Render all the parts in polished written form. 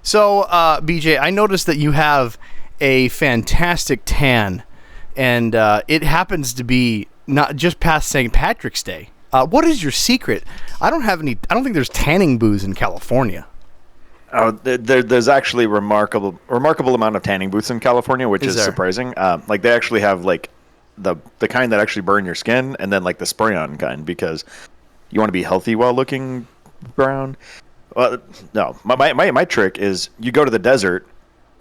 So, BJ, I noticed that you have a fantastic tan, and it happens to be not just past St. Patrick's Day. What is your secret? I don't think there's tanning booths in California. Oh, there's actually remarkable amount of tanning booths in California, which is surprising. Like they actually have like the kind that actually burn your skin, and then like the spray-on kind, because you want to be healthy while looking brown. Well, no, my trick is you go to the desert,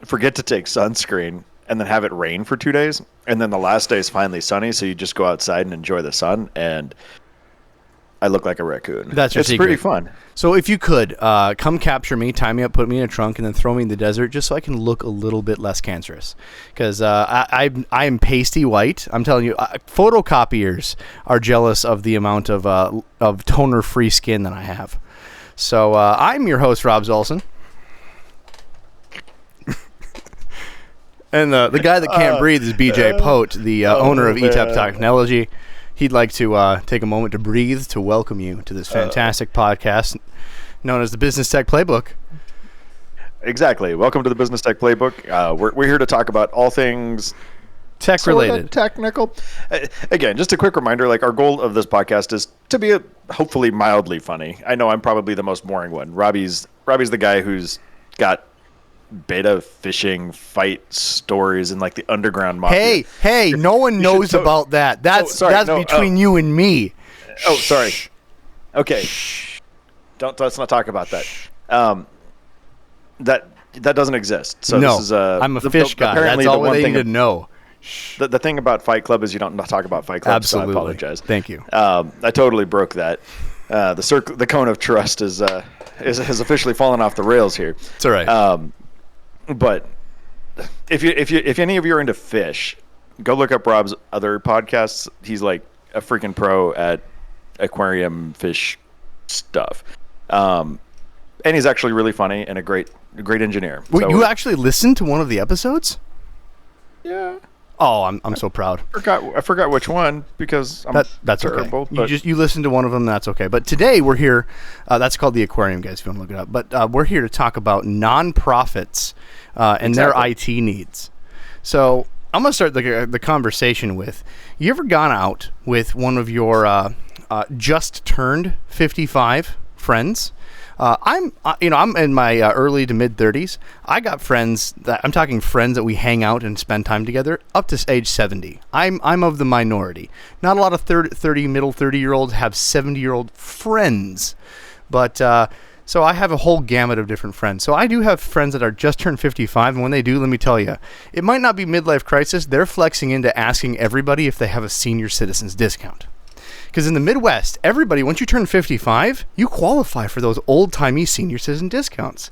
forget to take sunscreen, and then have it rain for 2 days, and then the last day is finally sunny, so you just go outside and enjoy the sun, and I look like a raccoon. That's your secret. It's pretty fun. So if you could, come capture me, tie me up, put me in a trunk, and then throw me in the desert just so I can look a little bit less cancerous. Because I am pasty white. I'm telling you, photocopiers are jealous of the amount of toner-free skin that I have. So I'm your host, Rob Zolson. And the guy that can't breathe is BJ Pote, the owner of eTop Technology. He'd like to take a moment to breathe to welcome you to this fantastic podcast known as the Business Tech Playbook. Exactly. Welcome to the Business Tech Playbook. We're here to talk about all things tech-related. Technical. Again, just a quick reminder, like our goal of this podcast is to be hopefully mildly funny. I know I'm probably the most boring one. Robbie's the guy who's got beta fishing fight stories and like the underground mafia. Hey, no one knows about that. That's between you and me. Oh, sorry. Okay. Let's not talk about that. That doesn't exist. So no, this is I'm a fish guy. That's all they need to know. The thing about Fight Club is you don't talk about Fight Club. Absolutely. So I apologize. Thank you. I totally broke that. The cone of trust has officially fallen off the rails here. It's all right. But if any of you are into fish, go look up Rob's other podcasts. He's like a freaking pro at aquarium fish stuff. And he's actually really funny and a great engineer. Wait, you actually listened to one of the episodes? Yeah. Oh, I'm so proud. I forgot which one because that's terrible. Okay. You listened to one of them. That's okay. But today we're here. That's called The Aquarium, guys. If you want to look it up. But we're here to talk about nonprofits and their IT needs. So I'm gonna start the conversation with: you ever gone out with one of your just turned 55 friends? I'm in my early to mid 30s. I got friends I'm talking friends that we hang out and spend time together up to age 70. I'm of the minority. Not a lot of middle 30-year-olds have 70-year-old friends, but so I have a whole gamut of different friends. So I do have friends that are just turned 55, and when they do, let me tell you, it might not be midlife crisis. They're flexing into asking everybody if they have a senior citizens discount. Because in the Midwest, everybody, once you turn 55, you qualify for those old-timey senior citizen discounts.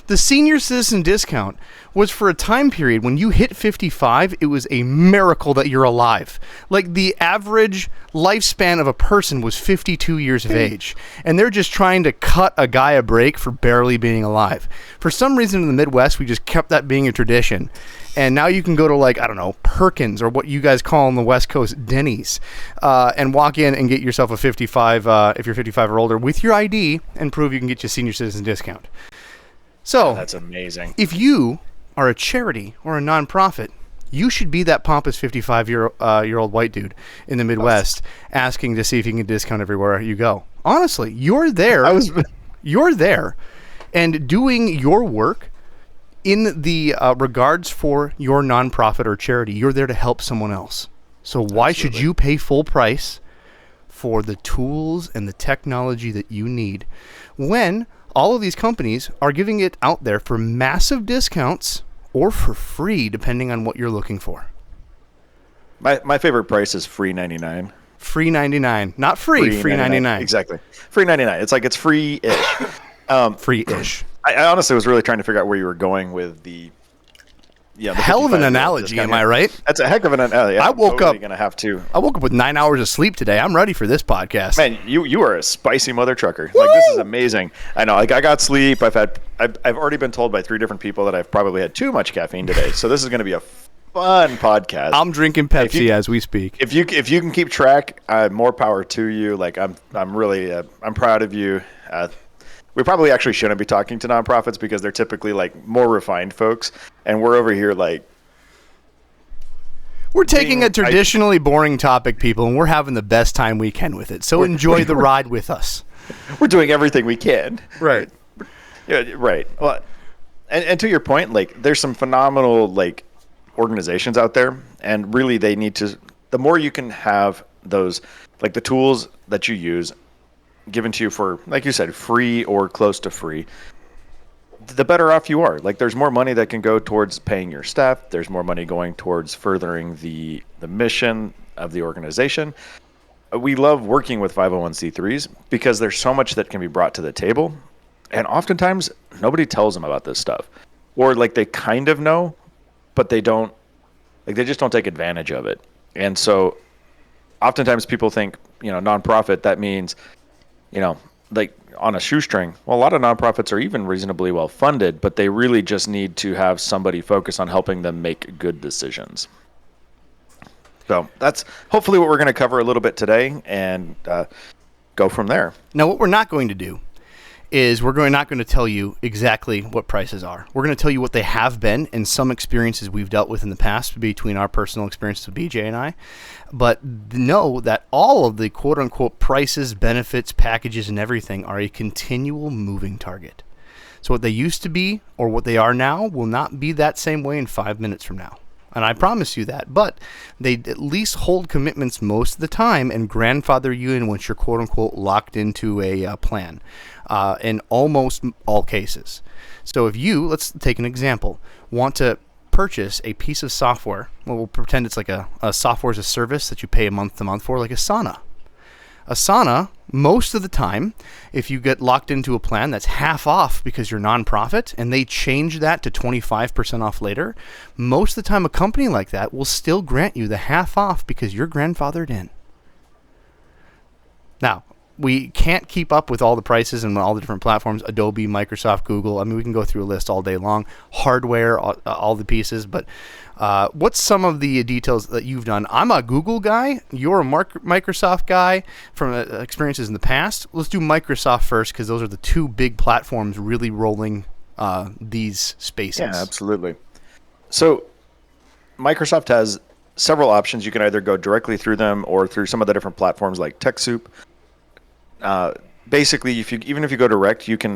The senior citizen discount was for a time period when you hit 55, it was a miracle that you're alive. Like the average lifespan of a person was 52 years of age. And they're just trying to cut a guy a break for barely being alive. For some reason in the Midwest, we just kept that being a tradition. And now you can go to, like, I don't know, Perkins, or what you guys call on the West Coast, Denny's, and walk in and get yourself a 55, if you're 55 or older, with your ID, and prove you can get you a senior citizen discount. So, that's amazing. If you are a charity or a nonprofit, you should be that pompous 55-year-old white dude in the Midwest asking to see if you can get a discount everywhere you go. Honestly, you're there. You're there and doing your work in the regards for your nonprofit or charity. You're there to help someone else. So why should you pay full price for the tools and the technology that you need when all of these companies are giving it out there for massive discounts or for free, depending on what you're looking for? My favorite price is free 99. Free 99. Not free 99. Exactly. Free 99. It's like it's free-ish. Free-ish. I honestly was really trying to figure out where you were going with the hell of an analogy, am I right? That's a heck of an analogy. I woke up with 9 hours of sleep today. I'm ready for this podcast. Man, you are a spicy mother trucker. Woo! Like, this is amazing. I know. Like, I got sleep. I've already been told by 3 different people that I've probably had too much caffeine today. So this is going to be a fun podcast. I'm drinking Pepsi as we speak. If you can keep track, more power to you. Like, I'm really I'm proud of you. we probably actually shouldn't be talking to nonprofits because they're typically like more refined folks, and we're over here like we're taking a traditionally boring topic, people, and we're having the best time we can with it. So enjoy the ride with us. We're doing everything we can. Right. Yeah, right. Well, and to your point, like there's some phenomenal like organizations out there, and really they need to. The more you can have those, like the tools that you use, given to you for, like you said, free or close to free, the better off you are. Like there's more money that can go towards paying your staff. There's more money going towards furthering the mission of the organization. We love working with 501c3s because there's so much that can be brought to the table. And oftentimes nobody tells them about this stuff, or like they kind of know, but they don't, like they just don't take advantage of it. And so oftentimes people think, nonprofit, that means, like on a shoestring. Well, a lot of nonprofits are even reasonably well funded, but they really just need to have somebody focus on helping them make good decisions. So that's hopefully what we're going to cover a little bit today, and go from there. Now, what we're not going to do is not going to tell you exactly what prices are. We're going to tell you what they have been and some experiences we've dealt with in the past between our personal experiences with BJ and I. But know that all of the quote-unquote prices, benefits, packages, and everything are a continual moving target. So what they used to be or what they are now will not be that same way in 5 minutes from now. And I promise you that. But they at least hold commitments most of the time and grandfather you in once you're quote-unquote locked into a plan. In almost all cases. So if you, let's take an example, want to purchase a piece of software, well, we'll pretend it's like a software as a service that you pay a month to month for, like Asana. Asana, most of the time, if you get locked into a plan that's half off because you're nonprofit and they change that to 25% off later, most of the time a company like that will still grant you the half off because you're grandfathered in. Now, we can't keep up with all the prices and all the different platforms, Adobe, Microsoft, Google. I mean, we can go through a list all day long. Hardware, all the pieces. But what's some of the details that you've done? I'm a Google guy. You're a Microsoft guy from experiences in the past. Let's do Microsoft first because those are the two big platforms really rolling these spaces. Yeah, absolutely. So Microsoft has several options. You can either go directly through them or through some of the different platforms like TechSoup. Basically, even if you go direct, you can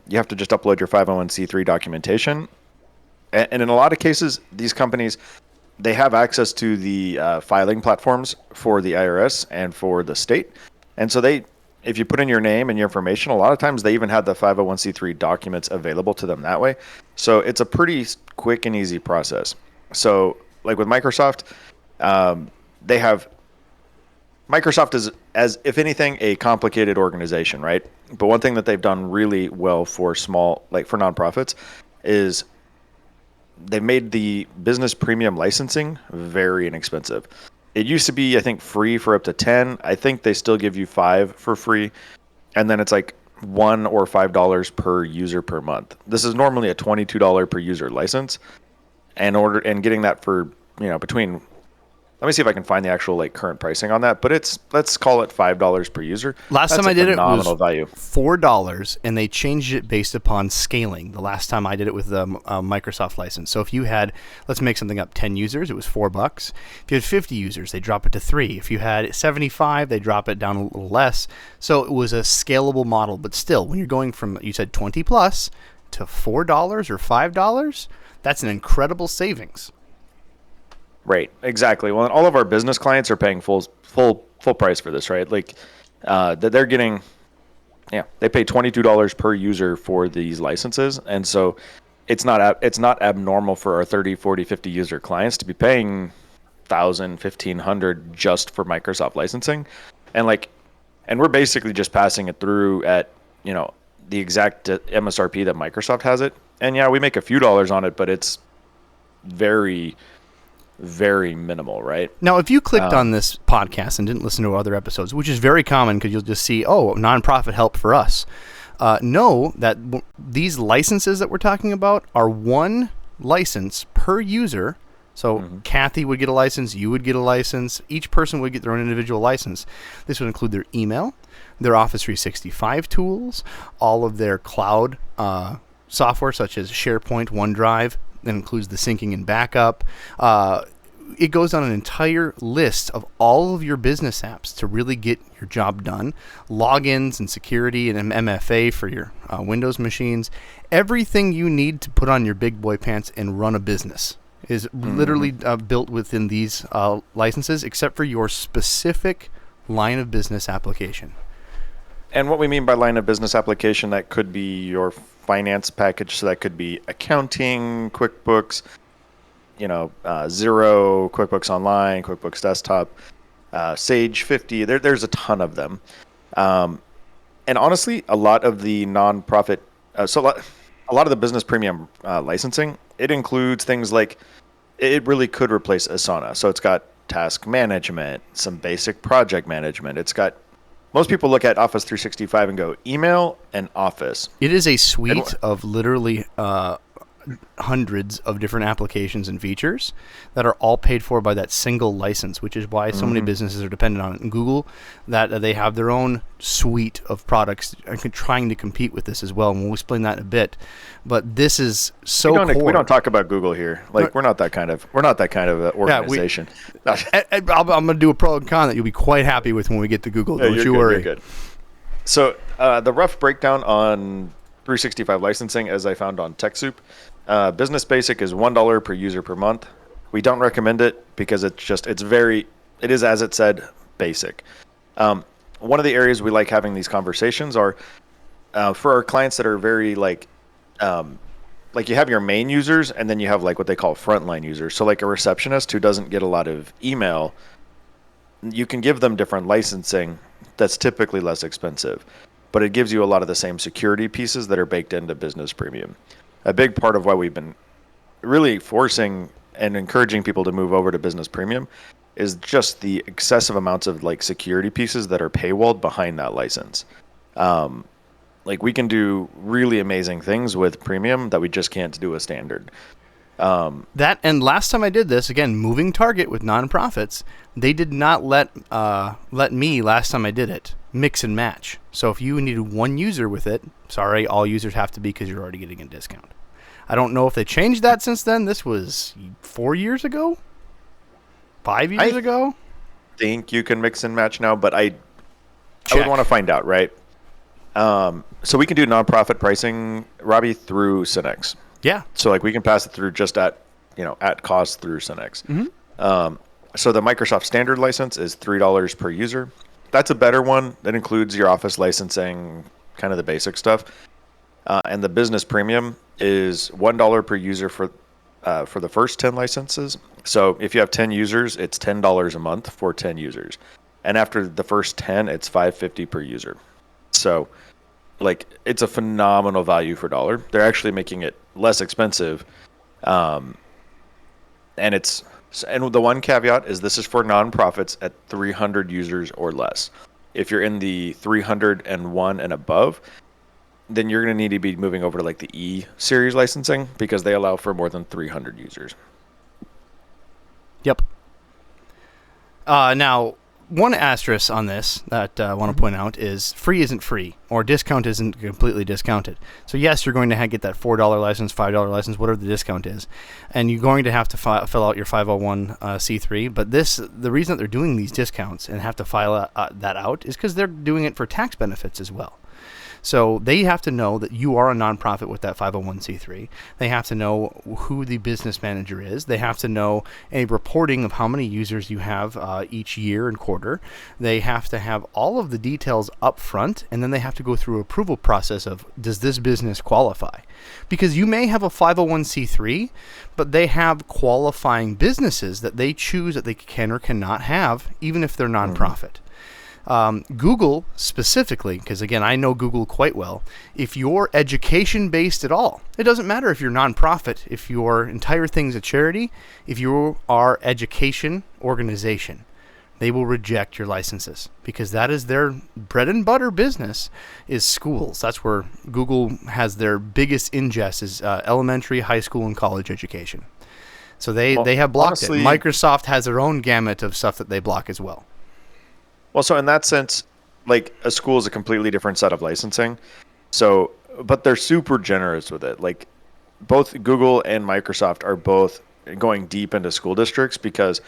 you have to just upload your 501c3 documentation, and in a lot of cases, these companies they have access to the filing platforms for the IRS and for the state, and so if you put in your name and your information, a lot of times they even have the 501c3 documents available to them that way. So it's a pretty quick and easy process. So like with Microsoft, they have. Microsoft is, as if anything, a complicated organization, right? But one thing that they've done really well for for nonprofits is they made the business premium licensing very inexpensive. It used to be, I think, free for up to 10. I think they still give you 5 for free. And then it's like $1 or $5 per user per month. This is normally a $22 per user license. And getting that for, between, let me see if I can find the actual current pricing on that, but let's call it $5 per user. Last time I did it was value. $4, and they changed it based upon scaling. The last time I did it with the Microsoft license. So if you had, let's make something up, 10 users, it was $4. If you had 50 users, they drop it to $3. If you had 75, they drop it down a little less. So it was a scalable model, but still, when you're going from, you said 20 plus to $4 or $5, that's an incredible savings. Right, exactly. Well, and all of our business clients are paying full price for this, right? Like they're getting, they pay $22 per user for these licenses, and so it's not abnormal for our 30, 40, 50 user clients to be paying $1,000, $1,500 just for Microsoft licensing, and we're basically just passing it through at the exact MSRP that Microsoft has it, and we make a few dollars on it, but it's very, very minimal, right? Now, if you clicked on this podcast and didn't listen to other episodes, which is very common because you'll just see, nonprofit help for us. Know that these licenses that we're talking about are one license per user. So Kathy would get a license, you would get a license, each person would get their own individual license. This would include their email, their Office 365 tools, all of their cloud software such as SharePoint, OneDrive. That includes the syncing and backup. It goes on an entire list of all of your business apps to really get your job done. Logins and security and MFA for your Windows machines. Everything you need to put on your big boy pants and run a business is literally built within these licenses, except for your specific line of business application. And what we mean by line of business application, that could be your finance package. So that could be accounting, QuickBooks, Xero, QuickBooks Online, QuickBooks Desktop, Sage 50. There's a ton of them. And honestly, a lot of the nonprofit, a lot of the business premium licensing, it includes things like, it really could replace Asana. So it's got task management, some basic project management. Most people look at Office 365 and go email and Office. It is a suite of literally hundreds of different applications and features that are all paid for by that single license, which is why so many businesses are dependent on it. And Google, that they have their own suite of products trying to compete with this as well, and we'll explain that in a bit. But this is so core. We don't talk about Google here. We're not that kind of organization. I'm going to do a pro and con that you'll be quite happy with when we get to Google. Don't you worry. You're good. So the rough breakdown on 365 licensing, as I found on TechSoup, Business Basic is $1 per user per month. We don't recommend it because it is, as it said, basic. One of the areas we like having these conversations are for our clients that are very like you have your main users and then you have like what they call frontline users. So like a receptionist who doesn't get a lot of email, you can give them different licensing that's typically less expensive, but it gives you a lot of the same security pieces that are baked into Business Premium. A big part of why we've been really forcing and encouraging people to move over to Business Premium is just the excessive amounts of like security pieces that are paywalled behind that license. We can do really amazing things with Premium that we just can't do with Standard. That, and last time I did this, again, moving target with nonprofits, they did not let me, last time I did it, mix and match. So if you needed one user with it, sorry, all users have to be because you're already getting a discount. I don't know if they changed that since then. This was 4 years ago? 5 years ago? I think you can mix and match now, but I would want to find out, right? So we can do nonprofit pricing, Robbie, through Synex. Yeah. So we can pass it through just at cost through Synex. So the Microsoft Standard license is $3 per user. That's a better one. That includes your Office licensing, kind of the basic stuff. And the Business Premium is $1 per user for the first 10 licenses. So if you have 10 users, it's $10 a month for 10 users. And after the first 10, it's $5.50 per user. So it's a phenomenal value for dollar. They're actually making it less expensive. And the one caveat is this is for nonprofits at 300 users or less. If you're in the 301 and above, then you're going to need to be moving over to the E series licensing because they allow for more than 300 users. Yep. Now, one asterisk on this that I want to point out is free isn't free, or discount isn't completely discounted. So yes, you're going to get that $4 license, $5 license, whatever the discount is, and you're going to have to fill out your 501c3. But the reason that they're doing these discounts and have to file that out is because they're doing it for tax benefits as well. So they have to know that you are a nonprofit with that 501c3. They have to know who the business manager is. They have to know a reporting of how many users you have each year and quarter. They have to have all of the details up front, and then they have to go through approval process of, does this business qualify? Because you may have a 501c3, but they have qualifying businesses that they choose that they can or cannot have, even if they're nonprofit. Google specifically, because again, I know Google quite well, if you're education-based at all, it doesn't matter if you're nonprofit, if your entire thing's a charity, if you are education organization, they will reject your licenses because that is their bread and butter business is schools. That's where Google has their biggest ingest is elementary, high school, and college education. So they have blocked honestly, it. Microsoft has their own gamut of stuff that they block as well. Well, so in that sense, like a school is a completely different set of licensing. So, but they're super generous with it. Like both Google and Microsoft are both going deep into school districts because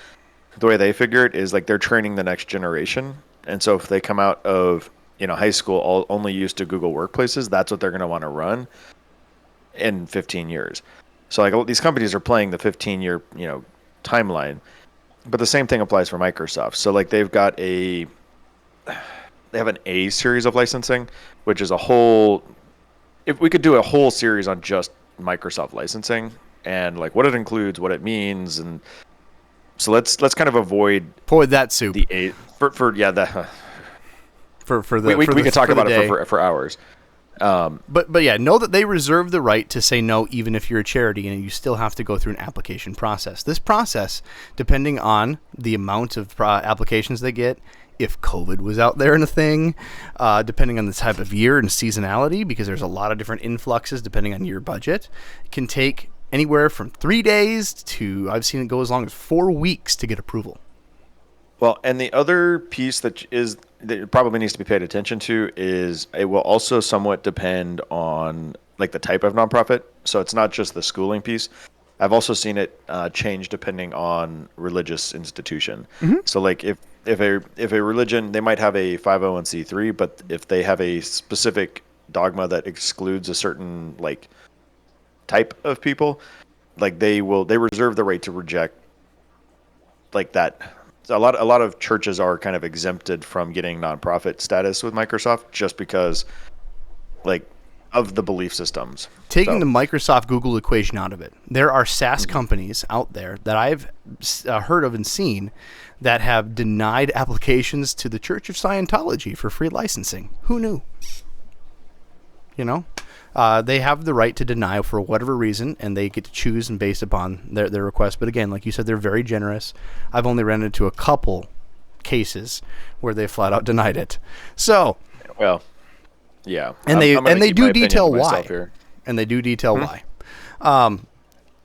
the way they figure it is like they're training the next generation. And so if they come out of, high school all only used to Google workplaces, that's what they're going to want to run in 15 years. So like these companies are playing the 15-year, timeline. But the same thing applies for Microsoft. So like they have an A series of licensing, which is if we could do a whole series on just Microsoft licensing and like what it includes, what it means, and so let's kind of avoid that soup. The A for we could talk about it for hours. But yeah, know that they reserve the right to say no, even if you're a charity, and you still have to go through an application process. This process, depending on the amount of applications they get, if COVID was out there and a thing, depending on the type of year and seasonality, because there's a lot of different influxes depending on your budget, can take anywhere from 3 days to, I've seen it go as long as 4 weeks to get approval. Well, and the other piece that probably needs to be paid attention to is it will also somewhat depend on like the type of nonprofit. So it's not just the schooling piece. I've also seen it change depending on religious institution. Mm-hmm. So like if a religion, they might have a 501c3, but if they have a specific dogma that excludes a certain like type of people, like they reserve the right to reject like that. A lot of churches are kind of exempted from getting nonprofit status with Microsoft just because like of the belief systems. Taking the Microsoft Google equation out of it, there are SaaS companies out there that I've heard of and seen that have denied applications to the Church of Scientology for free licensing. Who knew? They have the right to deny for whatever reason, and they get to choose and based upon their request. But again, like you said, they're very generous. I've only ran into a couple cases where they flat out denied it. So, well, yeah, and they do detail why. And they do detail why.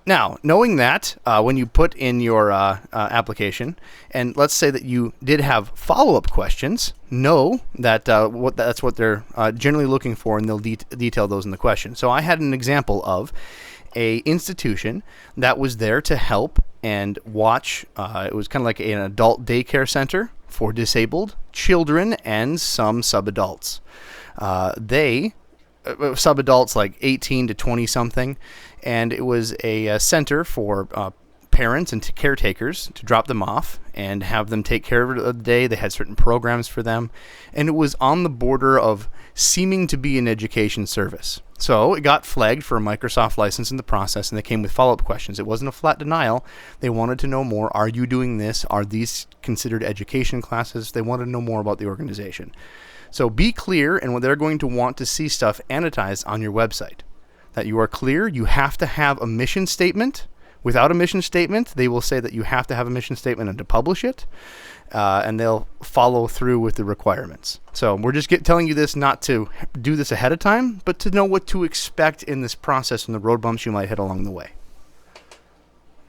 Now, knowing that, when you put in your application, and let's say that you did have follow-up questions, know that that's what they're generally looking for, and they'll detail those in the question. So I had an example of a institution that was there to help and watch. It was kind of like an adult daycare center for disabled children and some sub-adults. Sub-adults like 18 to 20 something, and it was a center for parents and caretakers to drop them off and have them take care of it the day. They had certain programs for them, and it was on the border of seeming to be an education service. So it got flagged for a Microsoft license in the process, and they came with follow-up questions. It wasn't a flat denial. They wanted to know more. Are you doing this? Are these considered education classes? They wanted to know more about the organization. So be clear, and they're going to want to see stuff annotated on your website. That you are clear. You have to have a mission statement. Without a mission statement, they will say that you have to have a mission statement and to publish it, and they'll follow through with the requirements. So we're just telling you this not to do this ahead of time, but to know what to expect in this process and the road bumps you might hit along the way.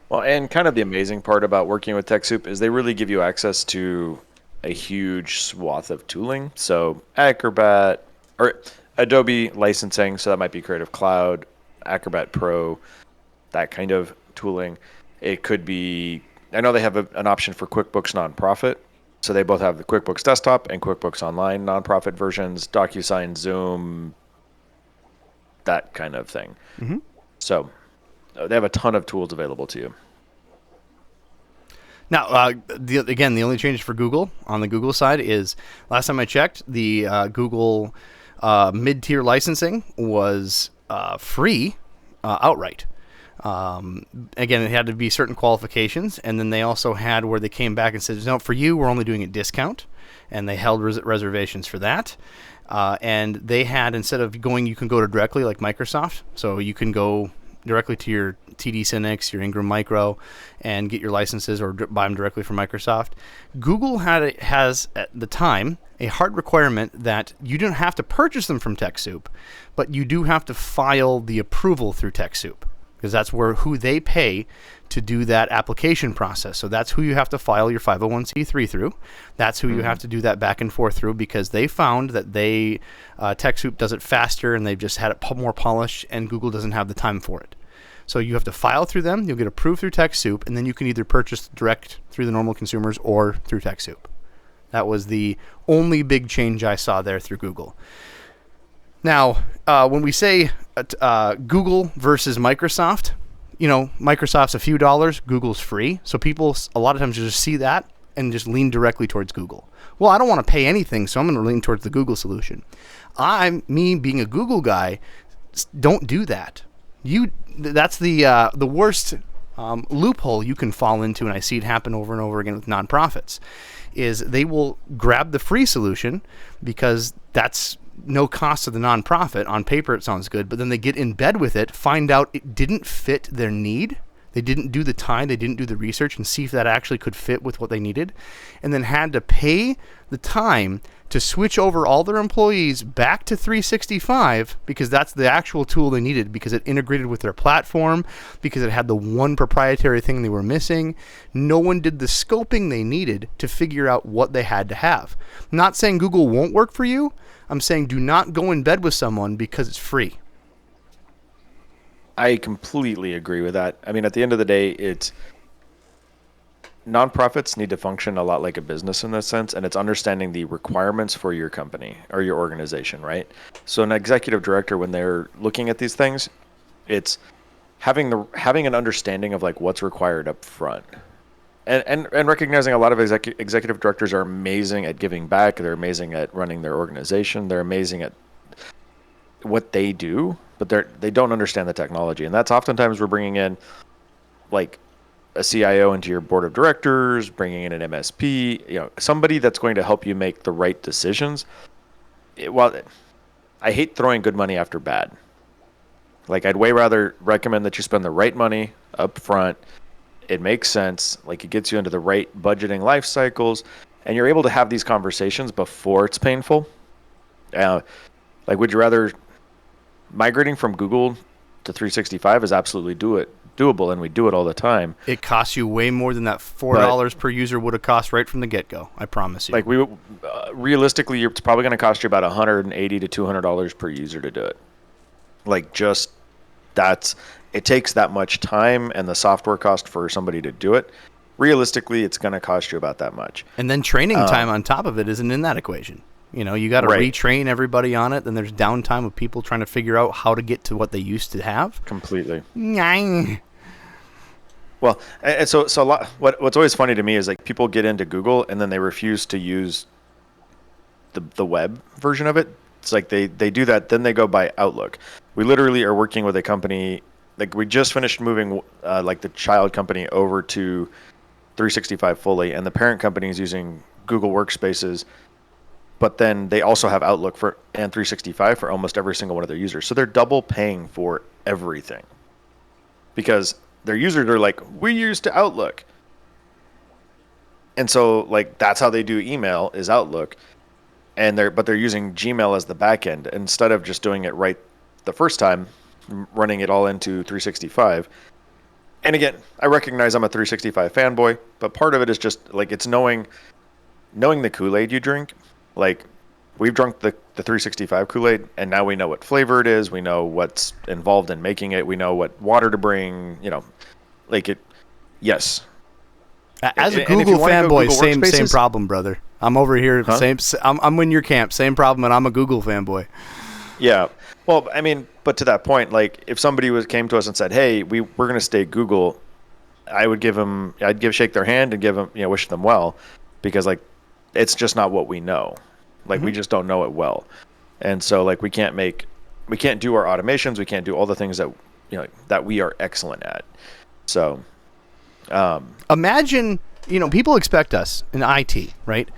Well, and kind of the amazing part about working with TechSoup is they really give you access to a huge swath of tooling. So Acrobat or Adobe licensing, so that might be Creative Cloud, Acrobat Pro, that kind of tooling. It could be, I know they have an option for QuickBooks Nonprofit. So they both have the QuickBooks Desktop and QuickBooks Online nonprofit versions, DocuSign, Zoom, that kind of thing. Mm-hmm. So they have a ton of tools available to you. Now, again, the only change for Google on the Google side is last time I checked, the Google mid-tier licensing was free outright. Again, it had to be certain qualifications, and then they also had where they came back and said, no, for you, we're only doing a discount, and they held reservations for that. And they had, instead of going, you can go to directly like Microsoft, so you can go directly to your TD Synnex, your Ingram Micro, and get your licenses or buy them directly from Microsoft. Google has at the time a hard requirement that you don't have to purchase them from TechSoup, but you do have to file the approval through TechSoup. because that's who they pay to do that application process. So that's who you have to file your 501c3 through. That's who you have to do that back and forth through, because they found that TechSoup does it faster and they've just had it more polished, and Google doesn't have the time for it. So you have to file through them, you'll get approved through TechSoup, and then you can either purchase direct through the normal consumers or through TechSoup. That was the only big change I saw there through Google. Now, when we say Google versus Microsoft, Microsoft's a few dollars, Google's free. So people a lot of times just see that and just lean directly towards Google. Well, I don't want to pay anything, so I'm going to lean towards the Google solution. Me being a Google guy, don't do that. That's the worst loophole you can fall into, and I see it happen over and over again with nonprofits, is they will grab the free solution because that's no cost to the nonprofit. On paper, it sounds good, but then they get in bed with it, find out it didn't fit their need. They didn't do the time, they didn't do the research and see if that actually could fit with what they needed, and then had to pay the time to switch over all their employees back to 365 because that's the actual tool they needed, because it integrated with their platform, because it had the one proprietary thing they were missing. No one did the scoping they needed to figure out what they had to have. I'm not saying Google won't work for you. I'm saying do not go in bed with someone because it's free. I completely agree with that. I mean, at the end of the day, nonprofits need to function a lot like a business in this sense, and it's understanding the requirements for your company or your organization, right? So an executive director, when they're looking at these things, it's having an understanding of like what's required up front. And recognizing a lot of executive directors are amazing at giving back. They're amazing at running their organization. They're amazing at what they do, but they don't understand the technology. And that's oftentimes we're bringing in like a CIO into your board of directors, bringing in an MSP, somebody that's going to help you make the right decisions. I hate throwing good money after bad. Like, I'd way rather recommend that you spend the right money up front. It makes sense. Like, it gets you into the right budgeting life cycles, and you're able to have these conversations before it's painful. Would you rather migrating from Google to 365 is absolutely doable, and we do it all the time. It costs you way more than that $4 per user would have cost right from the get-go. I promise you. Like, realistically, it's probably going to cost you about $180 to $200 per user to do it. Like, it takes that much time, and the software cost for somebody to do it. Realistically, it's going to cost you about that much. And then training time on top of it isn't in that equation. You got to retrain everybody on it. Then there's downtime of people trying to figure out how to get to what they used to have. Completely. Well, and so a lot. What's always funny to me is like people get into Google and then they refuse to use the web version of it. It's like they do that, then they go buy Outlook. We literally are working with a company. Like, we just finished moving like the child company over to 365 fully, and the parent company is using Google Workspaces. But then they also have Outlook and 365 for almost every single one of their users. So they're double paying for everything because their users are like, we're used to Outlook. And so like that's how they do email is Outlook. But they're using Gmail as the back end instead of just doing it right the first time, running it all into 365. And again, I recognize I'm a 365 fanboy, but part of it is just like it's knowing the Kool-Aid you drink. Like, we've drunk the 365 Kool-Aid, and now we know what flavor it is. We know what's involved in making it. We know what water to bring. Yes. As a Google fanboy, same problem, brother. I'm over here. Huh? I'm in your camp. Same problem, and I'm a Google fanboy. Yeah. Well, I mean, but to that point, like, if somebody came to us and said, "Hey, we're going to stay Google," I'd shake their hand and give them, wish them well, because like, it's just not what we know. Like, we just don't know it well. And so like, we can't do our automations. We can't do all the things that, that we are excellent at. So, imagine, people expect us in IT, right,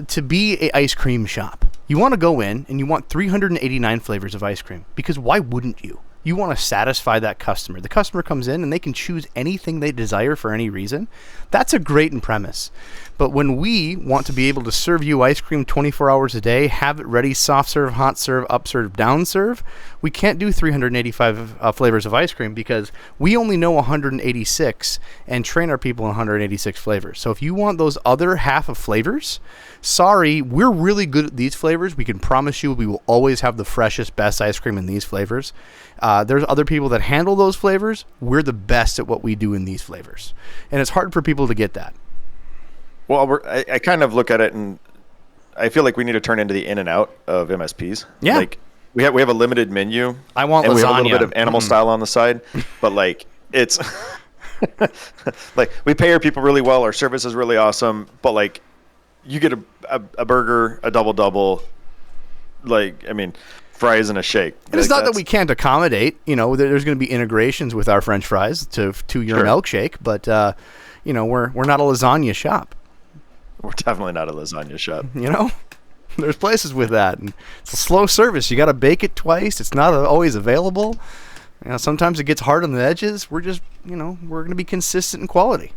to be an ice cream shop. You want to go in and you want 389 flavors of ice cream, because why wouldn't you? You want to satisfy that customer. The customer comes in and they can choose anything they desire for any reason. That's a great premise. But when we want to be able to serve you ice cream 24 hours a day, have it ready, soft serve, hot serve, up serve, down serve, we can't do 385 flavors of ice cream because we only know 186 and train our people in 186 flavors. So if you want those other half of flavors, sorry, we're really good at these flavors. We can promise you we will always have the freshest, best ice cream in these flavors. There's other people that handle those flavors. We're the best at what we do in these flavors. And it's hard for people to get that. Well, I kind of look at it and I feel like we need to turn into the in and out of MSPs. Yeah. Like we have a limited menu. I want and lasagna. We have a little bit of animal style on the side, but like it's like we pay our people really well. Our service is really awesome, but like you get a burger, a double, like, I mean, fries and a shake. And it's not that we can't accommodate, there's going to be integrations with our French fries to your milkshake, but we're not a lasagna shop. We're definitely not a lasagna shop. There's places with that, and it's a slow service. You got to bake it twice. It's not always available. Sometimes it gets hard on the edges. We're just, we're going to be consistent in quality.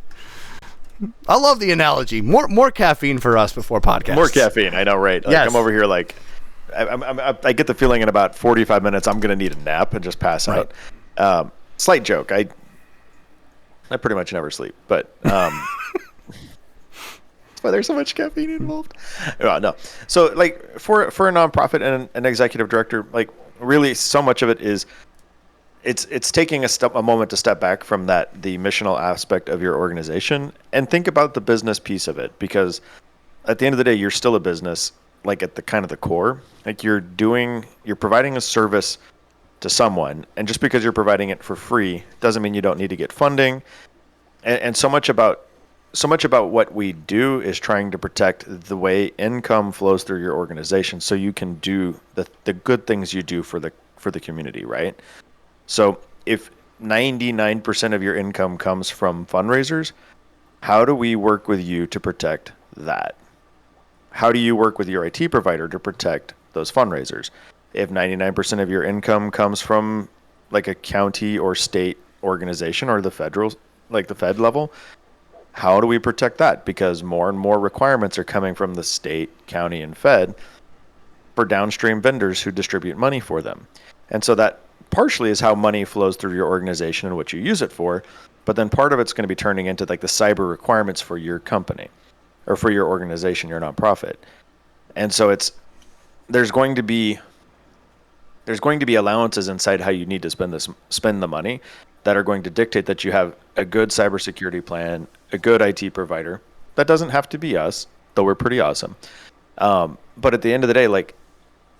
I love the analogy. More caffeine for us before podcasts. More caffeine. I know, right? Like, yes. I'm over here like I get the feeling in about 45 minutes I'm going to need a nap and just pass out. Slight joke. I pretty much never sleep, but that's why there's so much caffeine involved. No. So like for a nonprofit and an executive director, like really so much of it is it's taking a moment to step back from the missional aspect of your organization and think about the business piece of it, because at the end of the day, you're still a business, like at the kind of the core. Like you're providing a service to someone, and just because you're providing it for free doesn't mean you don't need to get funding. And so much about what we do is trying to protect the way income flows through your organization, so you can do the good things you do for the community, right? So if 99% of your income comes from fundraisers, how do we work with you to protect that? How do you work with your IT provider to protect those fundraisers? If 99% of your income comes from like a county or state organization or the federal, like the Fed level, how do we protect that? Because more and more requirements are coming from the state, county, and Fed for downstream vendors who distribute money for them. And so that partially is how money flows through your organization and what you use it for. But then part of it's going to be turning into like the cyber requirements for your company or for your organization, your nonprofit. And so there's going to be allowances inside how you need to spend the money that are going to dictate that you have a good cybersecurity plan, a good IT provider. That doesn't have to be us, though we're pretty awesome. But at the end of the day, like,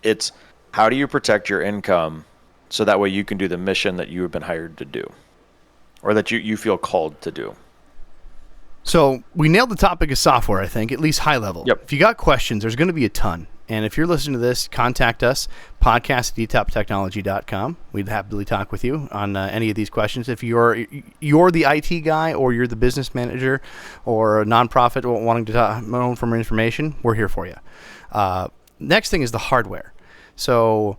it's how do you protect your income so that way you can do the mission that you have been hired to do, or that you feel called to do. So we nailed the topic of software, I think, at least high level. Yep. If you got questions, there's going to be a ton. And if you're listening to this, contact us, podcast@etoptechnology.com. We'd happily talk with you on any of these questions. If you're the IT guy, or you're the business manager, or a nonprofit wanting to know for more information, we're here for you. Next thing is the hardware. So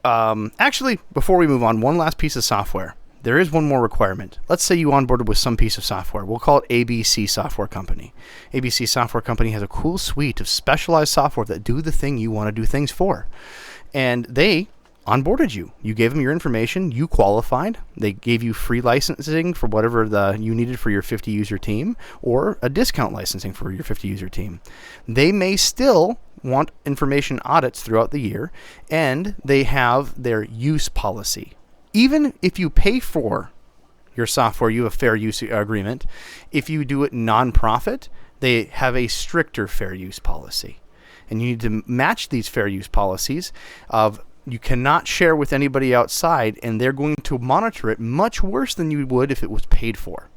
actually, before we move on, one last piece of software. There is one more requirement. Let's say you onboarded with some piece of software. We'll call it ABC Software Company. ABC Software Company has a cool suite of specialized software that do the thing you want to do things for. And they onboarded you. You gave them your information. You qualified. They gave you free licensing for whatever you needed for your 50-user team, or a discount licensing for your 50-user team. They may still want information audits throughout the year, and they have their use policy. Even if you pay for your software, you have a fair use agreement. If you do it nonprofit, they have a stricter fair use policy. And you need to match these fair use policies of you cannot share with anybody outside, and they're going to monitor it much worse than you would if it was paid for.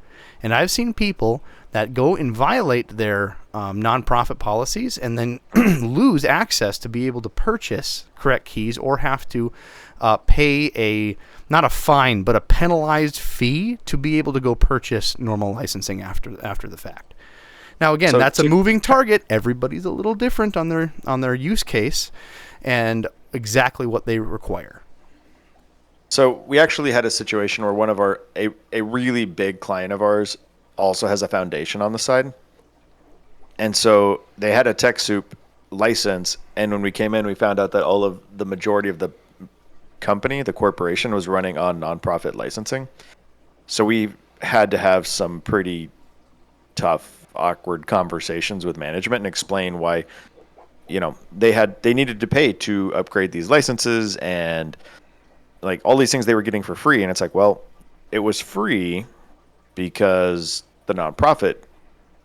And I've seen people that go and violate their nonprofit policies and then lose access to be able to purchase correct keys, or have to pay not a fine, but a penalized fee to be able to go purchase normal licensing after the fact. Now, again, that's a moving target. Everybody's a little different on their use case and exactly what they require. So we actually had a situation where one of a really big client of ours also has a foundation on the side. And so they had a TechSoup license, and when we came in, we found out that all of the majority of the company, the corporation, was running on nonprofit licensing. So we had to have some pretty tough, awkward conversations with management and explain why, they needed to pay to upgrade these licenses and like all these things they were getting for free. And it's like, well, it was free because the nonprofit,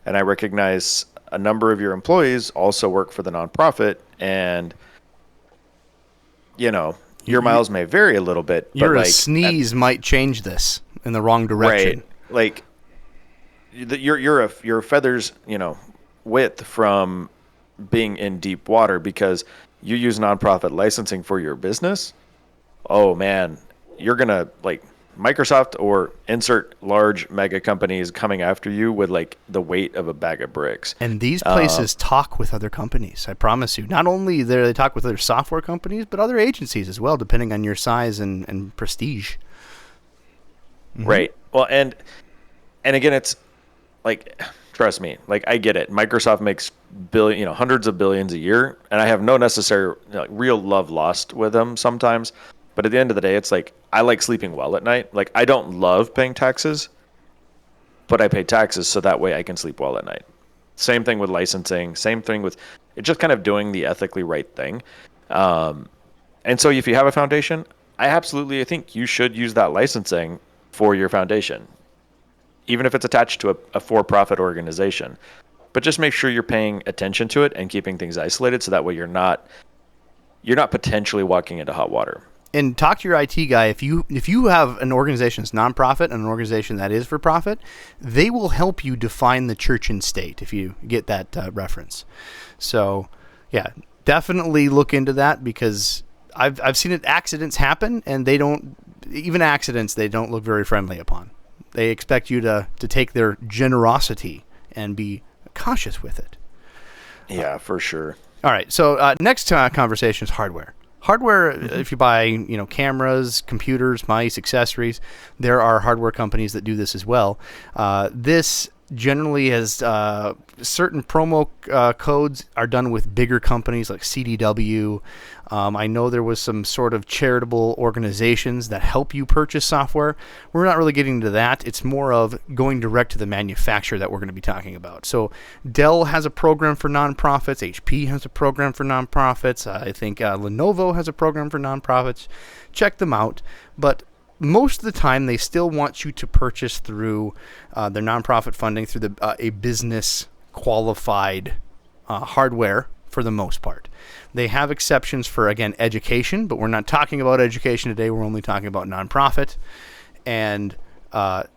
and I recognize a number of your employees also work for the nonprofit, and your miles may vary a little bit, but a sneeze might change this in the wrong direction. Right. Like you're a feather's, width from being in deep water because you use nonprofit licensing for your business. Oh man, you're going to like Microsoft or insert large mega companies coming after you with like the weight of a bag of bricks. And these places talk with other companies. I promise you. Not only do they talk with other software companies, but other agencies as well, depending on your size and prestige. Mm-hmm. Right. Well, and again, it's like, trust me, like I get it. Microsoft makes hundreds of billions a year, and I have no necessary real love lost with them sometimes. But at the end of the day, it's like I like sleeping well at night. Like I don't love paying taxes, but I pay taxes so that way I can sleep well at night. Same thing with licensing. Same thing with just kind of doing the ethically right thing. And so if you have a foundation, I think you should use that licensing for your foundation, even if it's attached to a for-profit organization. But just make sure you're paying attention to it and keeping things isolated so that way you're not potentially walking into hot water. And talk to your IT guy. If you have an organization that's nonprofit and an organization that is for profit, they will help you define the church and state if you get that reference. So, yeah, definitely look into that because I've seen accidents happen, and they don't look very friendly upon. They expect you to take their generosity and be cautious with it. Yeah, for sure. All right. So next conversation is hardware. Hardware, if you buy, cameras, computers, mice, accessories, there are hardware companies that do this as well. This generally has certain promo codes are done with bigger companies like CDW. I know there was some sort of charitable organizations that help you purchase software. We're not really getting into that. It's more of going direct to the manufacturer that we're going to be talking about. So Dell has a program for nonprofits. HP has a program for nonprofits. I think Lenovo has a program for nonprofits. Check them out. But most of the time, they still want you to purchase through their nonprofit funding through a business qualified hardware for the most part. They have exceptions for, again, education, but we're not talking about education today. We're only talking about nonprofit. And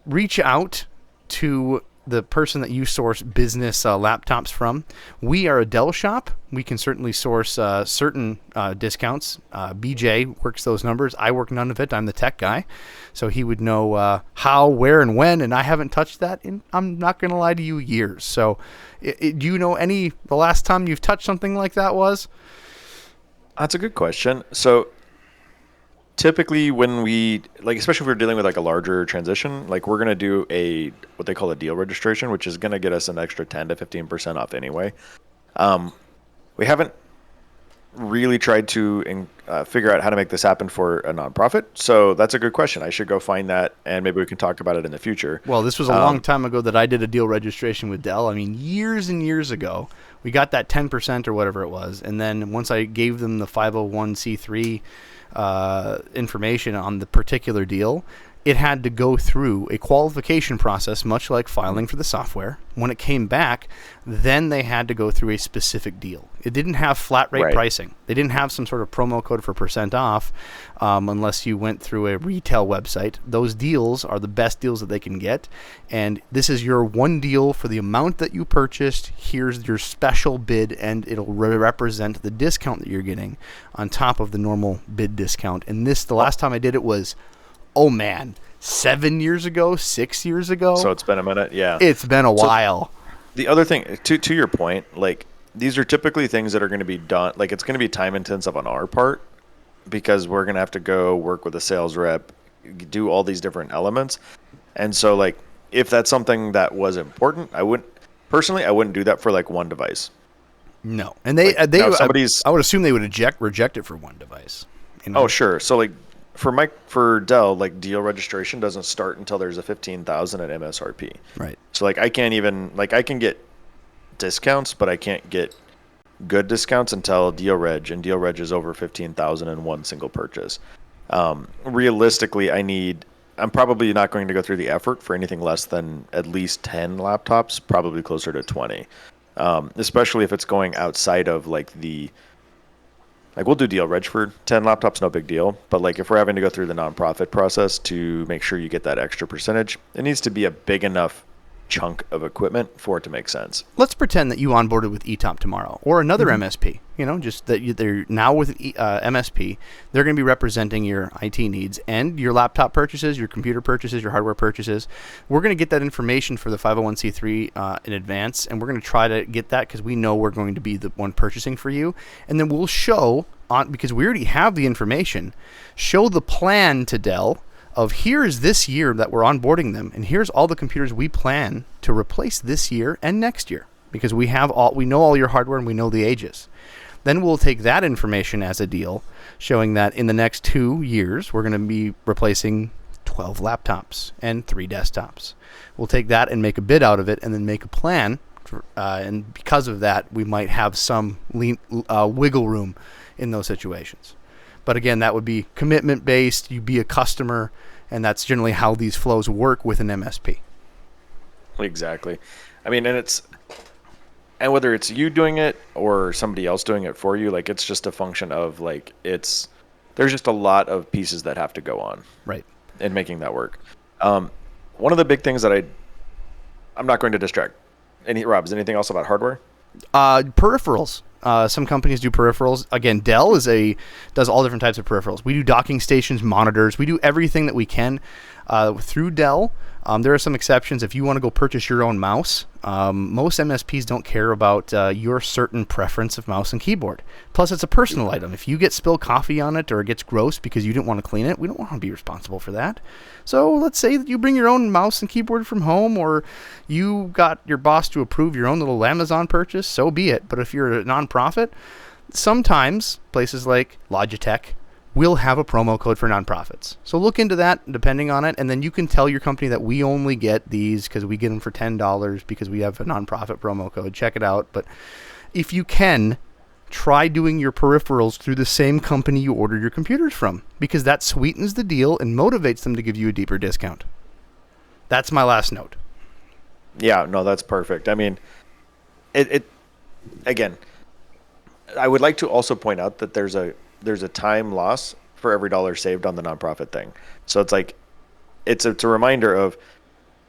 reach out to the person that you source business laptops from. We are a Dell shop. We can certainly source certain discounts. BJ works those numbers. I work none of it. I'm the tech guy. So he would know how, where, and when, and I haven't touched that in, I'm not going to lie to you, years. So do you know the last time you've touched something like that was? That's a good question. So typically when especially if we're dealing with like a larger transition, like we're going to do what they call a deal registration, which is going to get us an extra 10 to 15% off anyway. We haven't really tried to figure out how to make this happen for a nonprofit. So that's a good question. I should go find that, and maybe we can talk about it in the future. Well, this was a long time ago that I did a deal registration with Dell. I mean, years and years ago. We got that 10% or whatever it was. And then once I gave them the 501c3 information on the particular deal, it had to go through a qualification process, much like filing for the software. When it came back, then they had to go through a specific deal. It didn't have flat rate pricing. They didn't have some sort of promo code for % off unless you went through a retail website. Those deals are the best deals that they can get. And this is your one deal for the amount that you purchased. Here's your special bid, and it'll represent the discount that you're getting on top of the normal bid discount. And the last time I did it was, oh man, 7 years ago, 6 years ago. So it's been a minute, yeah. It's been a while. The other thing, to your point, like these are typically things that are going to be done, like it's going to be time intensive on our part. because we're going to have to go work with a sales rep, do all these different elements. And so like, if that's something that was important, I wouldn't do that for like one device. No. And they, Like, they, now if I, somebody's, I would assume they would reject it for one device. You know? oh, sure. So like for Dell, like deal registration doesn't start until there's a 15,000 at MSRP. Right. So like, I can get discounts, but I can't get good discounts until deal reg, and deal reg is over 15,000 in one single purchase. Realistically, I'm probably not going to go through the effort for anything less than at least 10 laptops, probably closer to 20. Especially if it's going outside of like we'll do deal reg for 10 laptops, no big deal. But like if we're having to go through the nonprofit process to make sure you get that extra percentage, it needs to be a big enough chunk of equipment for it to make sense. Let's pretend that you onboarded with eTop tomorrow or another MSP. You know, just that they're now with MSP. They're going to be representing your IT needs and your laptop purchases, your computer purchases, your hardware purchases. We're going to get that information for the 501c3 in advance, and we're going to try to get that because we know we're going to be the one purchasing for you. And then we'll show because we already have the information, show the plan to Dell of here's this year that we're onboarding them, and here's all the computers we plan to replace this year and next year, because we know all your hardware and we know the ages. Then we'll take that information as a deal, showing that in the next 2 years we're going to be replacing 12 laptops and 3 desktops. We'll take that and make a bid out of it, and then make a plan. And because of that, we might have some wiggle room in those situations. But again, that would be commitment based. You be a customer, and that's generally how these flows work with an MSP. Exactly. I mean, and whether it's you doing it or somebody else doing it for you, like it's just a function of like there's just a lot of pieces that have to go on, right, in making that work. One of the big things that I'm not going to distract. Rob, is anything else about hardware? Peripherals. Some companies do peripherals. Again, Dell does all different types of peripherals. We do docking stations, monitors. We do everything that we can through Dell. There are some exceptions. If you want to go purchase your own mouse, most MSPs don't care about your certain preference of mouse and keyboard. Plus, it's a personal item. If you get spilled coffee on it or it gets gross because you didn't want to clean it, we don't want to be responsible for that. So let's say that you bring your own mouse and keyboard from home, or you got your boss to approve your own little Amazon purchase, so be it. But if you're a nonprofit, sometimes places like Logitech will have a promo code for nonprofits. So look into that depending on it, and then you can tell your company that we only get these because we get them for $10 because we have a nonprofit promo code. Check it out. But if you can, try doing your peripherals through the same company you order your computers from, because that sweetens the deal and motivates them to give you a deeper discount. That's my last note. Yeah, no, that's perfect. I mean, again, I would like to also point out that there's a time loss for every dollar saved on the nonprofit thing. So it's like, it's a reminder of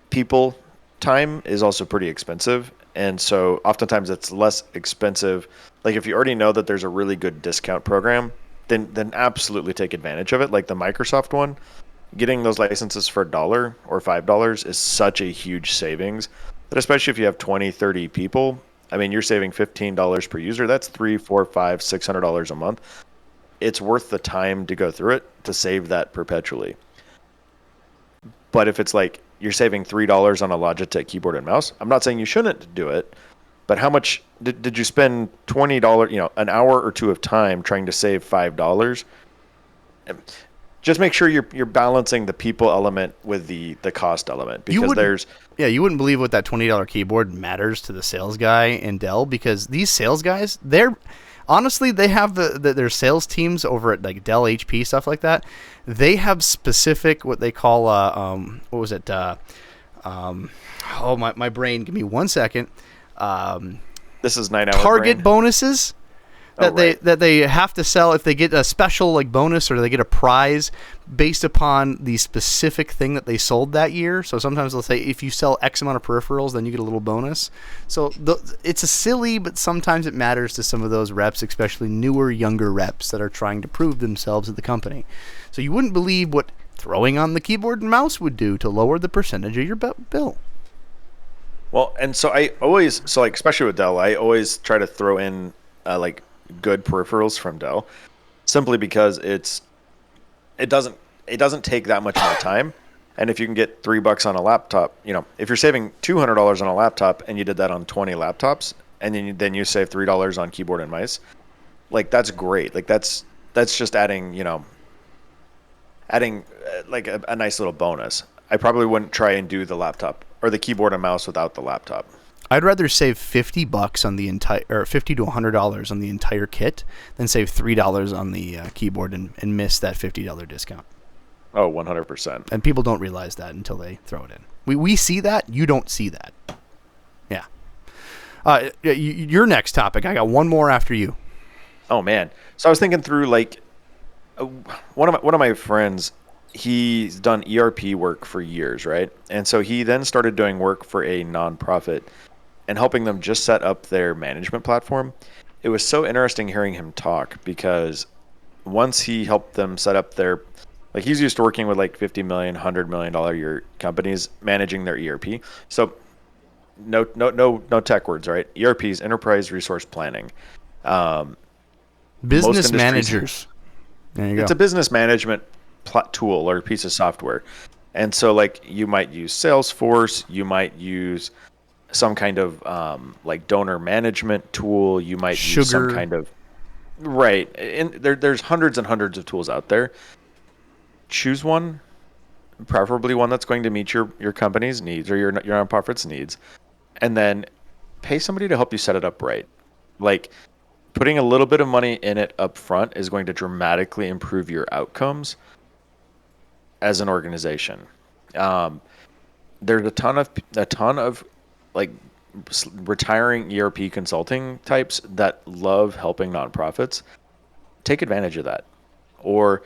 people. Time is also pretty expensive. And so oftentimes it's less expensive. Like if you already know that there's a really good discount program, then absolutely take advantage of it. Like the Microsoft one, getting those licenses for $1 or $5 is such a huge savings that, especially if you have 20, 30 people, I mean, you're saving $15 per user. That's $300, $400, $500, $600 a month. It's worth the time to go through it to save that perpetually. But if it's like you're saving $3 on a Logitech keyboard and mouse, I'm not saying you shouldn't do it, but how much did you spend $20, an hour or two of time trying to save $5? Just make sure you're balancing the people element with the cost element, because you wouldn't believe what that $20 keyboard matters to the sales guy in Dell, because these sales guys, honestly, they have their sales teams over at like Dell, HP, stuff like that. They have specific what they call what was it? My brain. Give me 1 second. This is 9 hour target brain. Bonuses that they have to sell if they get a special like bonus, or they get a prize based upon the specific thing that they sold that year. So sometimes they'll say if you sell X amount of peripherals, then you get a little bonus. So it's a silly, but sometimes it matters to some of those reps, especially newer, younger reps that are trying to prove themselves at the company. So you wouldn't believe what throwing on the keyboard and mouse would do to lower the percentage of your bill. Well, and so especially with Dell, I always try to throw in like good peripherals from Dell. simply because it doesn't take that much more time. And if you can get $3 on a laptop, if you're saving $200 on a laptop and you did that on 20 laptops, and then you save $3 on keyboard and mice, like that's great. Like that's just adding like a nice little bonus. I probably wouldn't try and do the laptop or the keyboard and mouse without the laptop. I'd rather save $50 on the entire, or $50 to $100 on the entire kit than save $3 on the keyboard and miss that $50 discount. Oh, 100%. And people don't realize that until they throw it in. We see that. You don't see that. Yeah. Your next topic. I got one more after you. Oh man. So I was thinking through like one of my friends. He's done ERP work for years, right? And so he then started doing work for a nonprofit and helping them just set up their management platform. It was so interesting hearing him talk because once he helped them set up their, like he's used to working with like $50 million, $100 million a year companies managing their ERP. So no tech words, right? ERPs, enterprise resource planning. Business managers. There you go. It's a business management tool or a piece of software. And so like you might use Salesforce, you might use some kind of like donor management tool, you might use some kind of right. And there's hundreds and hundreds of tools out there. Choose one, preferably one that's going to meet your company's needs or your nonprofit's needs, and then pay somebody to help you set it up right. Like putting a little bit of money in it up front is going to dramatically improve your outcomes as an organization. There's a ton of like retiring ERP consulting types that love helping nonprofits. Take advantage of that. Or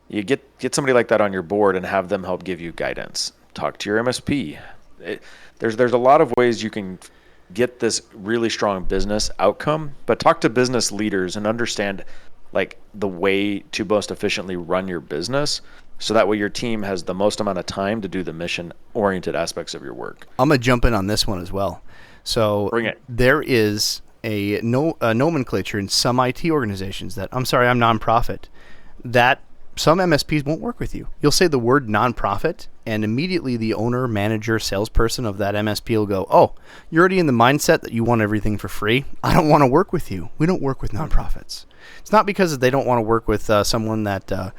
you get somebody like that on your board and have them help give you guidance. Talk to your MSP. There's a lot of ways you can get this really strong business outcome, but talk to business leaders and understand like the way to most efficiently run your business so that way your team has the most amount of time to do the mission oriented aspects of your work. I'm going to jump in on this one as well. So bring it. There is a nomenclature in some IT organizations that, I'm nonprofit, that some MSPs won't work with you. You'll say the word nonprofit, and immediately the owner, manager, salesperson of that MSP will go, oh, you're already in the mindset that you want everything for free. I don't want to work with you. We don't work with nonprofits. It's not because they don't want to work with someone that,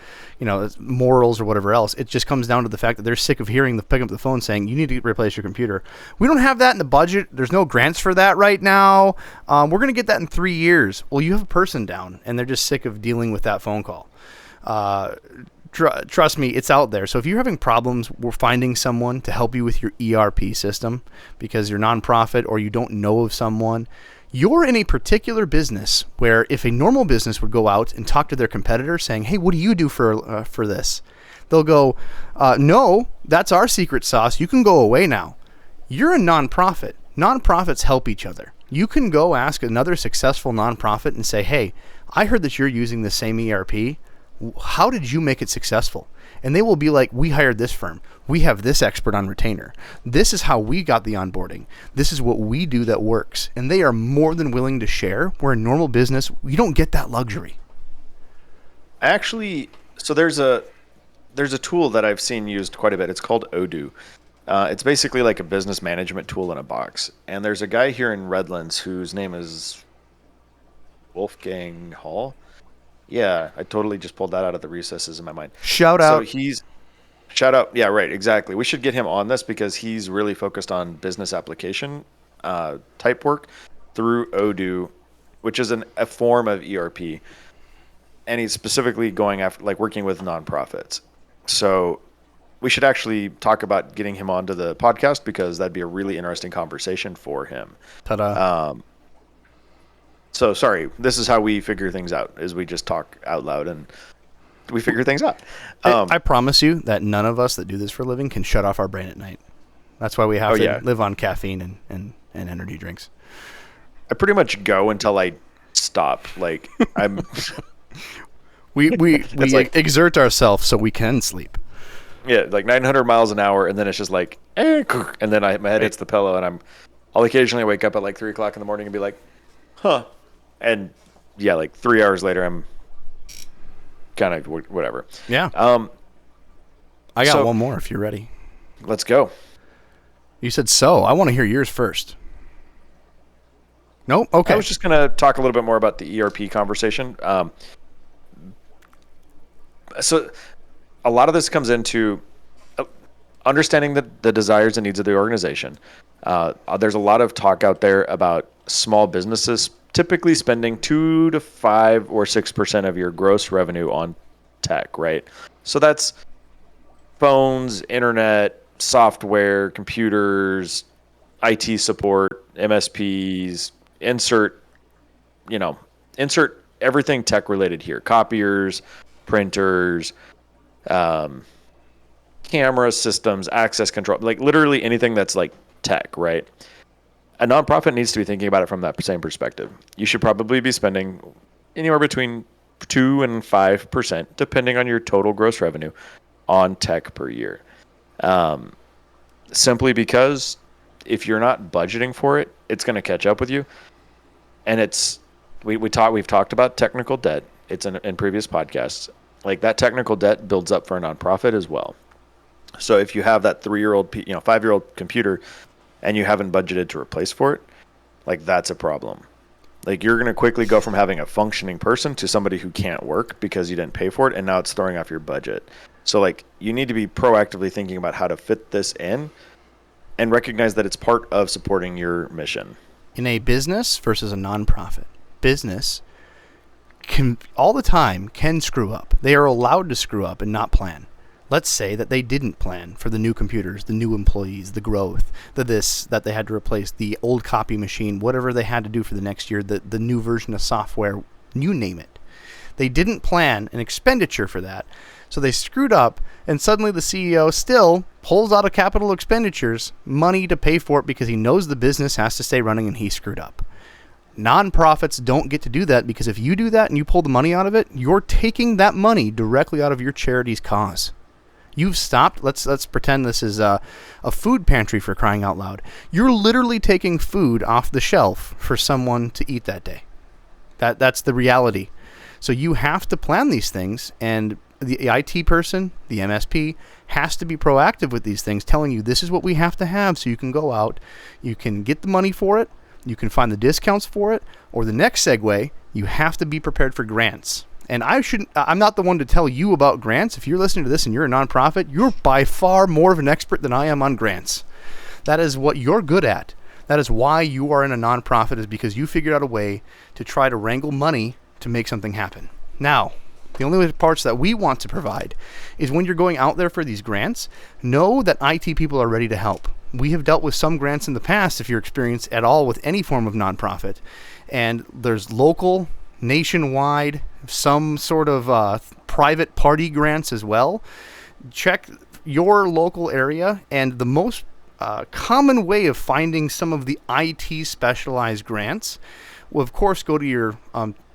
morals or whatever else. It just comes down to the fact that they're sick of picking up the phone saying, you need to replace your computer. We don't have that in the budget. There's no grants for that right now. We're going to get that in 3 years. Well, you have a person down, and they're just sick of dealing with that phone call. Trust me, it's out there. So if you're having problems, we're finding someone to help you with your ERP system because you're nonprofit or you don't know of someone. You're in a particular business where if a normal business would go out and talk to their competitor saying, hey, what do you do for this? They'll go, no, that's our secret sauce. You can go away now. You're a nonprofit. Nonprofits help each other. You can go ask another successful nonprofit and say, hey, I heard that you're using the same ERP. How did you make it successful? And they will be like, we hired this firm. We have this expert on retainer. This is how we got the onboarding. This is what we do that works. And they are more than willing to share. Where in normal business, you don't get that luxury. Actually, so there's a tool that I've seen used quite a bit. It's called Odoo. It's basically like a business management tool in a box. And there's a guy here in Redlands whose name is Wolfgang Hall. Yeah, I totally just pulled that out of the recesses in my mind. Shout out. Shout out. Yeah, right. Exactly. We should get him on this because he's really focused on business application type work through Odoo, which is a form of ERP. And he's specifically going after like working with nonprofits. So we should actually talk about getting him onto the podcast because that'd be a really interesting conversation for him. Ta-da. So sorry, this is how we figure things out, is we just talk out loud and we figure things out. I promise you that none of us that do this for a living can shut off our brain at night. That's why we have to live on caffeine and energy drinks. I pretty much go until I stop. Like I'm we like, exert ourselves so we can sleep. Yeah, like 900 miles an hour, and then it's just like, and then my head hits the pillow, and I'll occasionally wake up at like 3 o'clock in the morning and be like, huh. And yeah, like 3 hours later, I'm kind of whatever. Yeah. I got one more if you're ready. Let's go. You said so. I want to hear yours first. Nope. Okay. I was just going to talk a little bit more about the ERP conversation. So a lot of this comes into understanding the desires and needs of the organization. There's a lot of talk out there about small businesses typically spending 2 to 5 or 6% of your gross revenue on tech, right? So that's phones, internet, software, computers, IT support, MSPs, insert everything tech related here. Copiers, printers, camera systems, access control, like literally anything that's like tech, right? A nonprofit needs to be thinking about it from that same perspective. You should probably be spending anywhere between 2 and 5%, depending on your total gross revenue, on tech per year. Simply because if you're not budgeting for it, it's going to catch up with you. And we've talked about technical debt. It's in previous podcasts. Like that technical debt builds up for a nonprofit as well. So if you have that 3-year-old, 5-year-old computer and you haven't budgeted to replace for it, like that's a problem. Like you're going to quickly go from having a functioning person to somebody who can't work because you didn't pay for it, and now it's throwing off your budget. So like you need to be proactively thinking about how to fit this in and recognize that it's part of supporting your mission. In a business versus a nonprofit, business can all the time can screw up. They are allowed to screw up and not plan. Let's say that they didn't plan for the new computers, the new employees, the growth, that they had to replace, the old copy machine, whatever they had to do for the next year, the new version of software, you name it. They didn't plan an expenditure for that, so they screwed up, and suddenly the CEO still pulls out of capital expenditures money to pay for it because he knows the business has to stay running and he screwed up. Nonprofits don't get to do that because if you do that and you pull the money out of it, you're taking that money directly out of your charity's cause. You've stopped. Let's pretend this is a food pantry, for crying out loud. You're literally taking food off the shelf for someone to eat that day. That's the reality. So you have to plan these things, and the IT person, the MSP, has to be proactive with these things, telling you this is what we have to have so you can go out, you can get the money for it, you can find the discounts for it, or the next segue, you have to be prepared for grants. And I'm not the one to tell you about grants. If you're listening to this and you're a nonprofit, you're by far more of an expert than I am on grants. That is what you're good at. That is why you are in a nonprofit, is because you figured out a way to try to wrangle money to make something happen. Now, the only parts that we want to provide is when you're going out there for these grants, know that IT people are ready to help. We have dealt with some grants in the past, if you're experienced at all with any form of nonprofit. And there's local, nationwide, some sort of private party grants as well. Check your local area, and the most common way of finding some of the IT specialized grants will, of course, go to your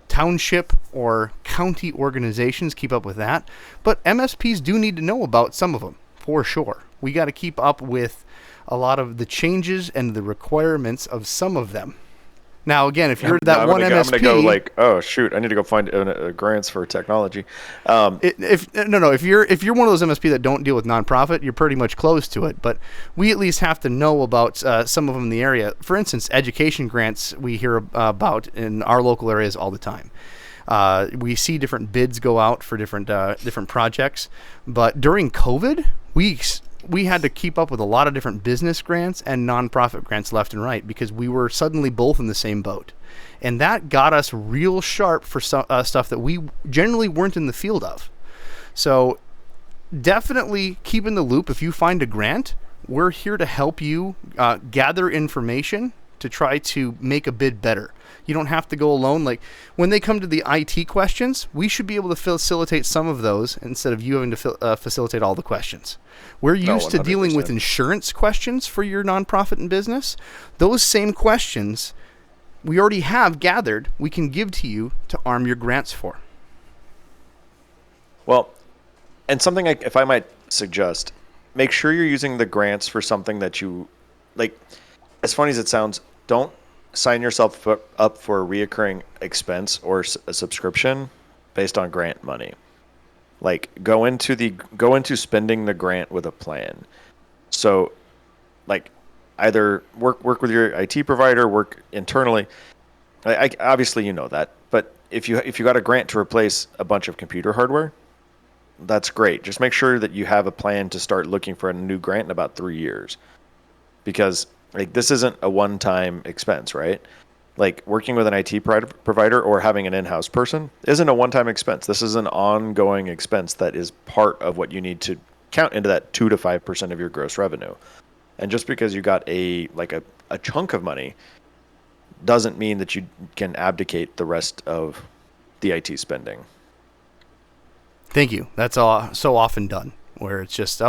township or county organizations. Keep up with that. But MSPs do need to know about some of them, for sure. We got to keep up with a lot of the changes and the requirements of some of them. Now, again, if you're that one MSP... I'm going to go like, oh, shoot, I need to go find grants for technology. If you're one of those MSP that don't deal with nonprofit, you're pretty much close to it. But we at least have to know about some of them in the area. For instance, education grants we hear about in our local areas all the time. We see different bids go out for different projects. But during COVID, we had to keep up with a lot of different business grants and nonprofit grants left and right because we were suddenly both in the same boat. And that got us real sharp for stuff that we generally weren't in the field of. So definitely keep in the loop. If you find a grant, we're here to help you gather information to try to make a bid better. You don't have to go alone. Like when they come to the IT questions, we should be able to facilitate some of those instead of you having to facilitate all the questions. We're used to dealing with insurance questions for your nonprofit and business. Those same questions we already have gathered, we can give to you to arm your grants for. Well, and something if I might suggest, make sure you're using the grants for something that you like. As funny as it sounds, don't sign yourself up for a reoccurring expense or a subscription based on grant money. Like go into spending the grant with a plan. So like either work with your IT provider, work internally. I obviously you know that, but if you got a grant to replace a bunch of computer hardware, that's great. Just make sure that you have a plan to start looking for a new grant in about 3 years, because like this isn't a one-time expense, right? Like working with an IT provider or having an in-house person isn't a one-time expense. This is an ongoing expense that is part of what you need to count into that 2 to 5% of your gross revenue. And just because you got a chunk of money doesn't mean that you can abdicate the rest of the IT spending. Thank you. That's all so often done, where it's just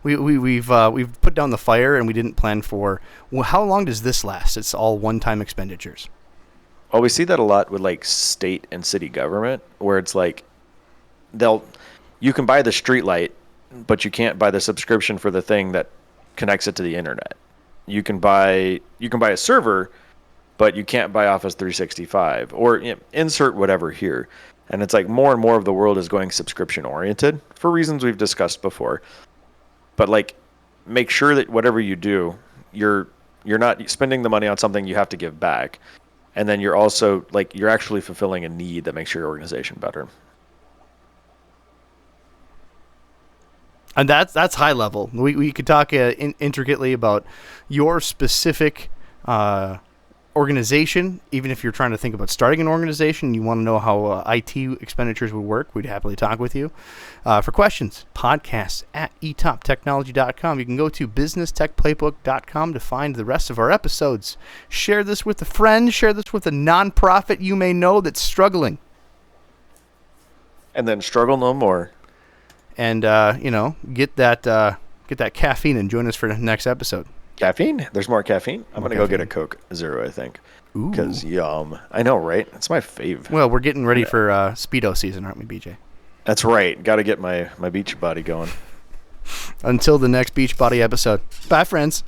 we've put down the fire and we didn't plan for, well, how long does this last? It's all one-time expenditures. Well, we see that a lot with like state and city government, where it's like you can buy the street light, but you can't buy the subscription for the thing that connects it to the internet. You can buy a server, but you can't buy Office 365 or insert whatever here. And it's like more and more of the world is going subscription oriented for reasons we've discussed before. But like, make sure that whatever you do, you're not spending the money on something you have to give back. And then you're also like, you're actually fulfilling a need that makes your organization better. And that's high level. We could talk intricately about your specific organization. Even if you're trying to think about starting an organization, you want to know how IT expenditures would work, we'd happily talk with you. For questions, podcasts at etoptechnology.com. You can go to businesstechplaybook.com to find the rest of our episodes. Share this with a friend. Share this with a nonprofit you may know that's struggling. And then struggle no more. And, get that caffeine and join us for the next episode. Caffeine? There's more caffeine? I'm going to go get a Coke Zero, I think. Ooh. Because yum. I know, right? It's my fave. Well, we're getting ready for Speedo season, aren't we, BJ? That's right. Got to get my beach body going. Until the next Beachbody episode. Bye, friends.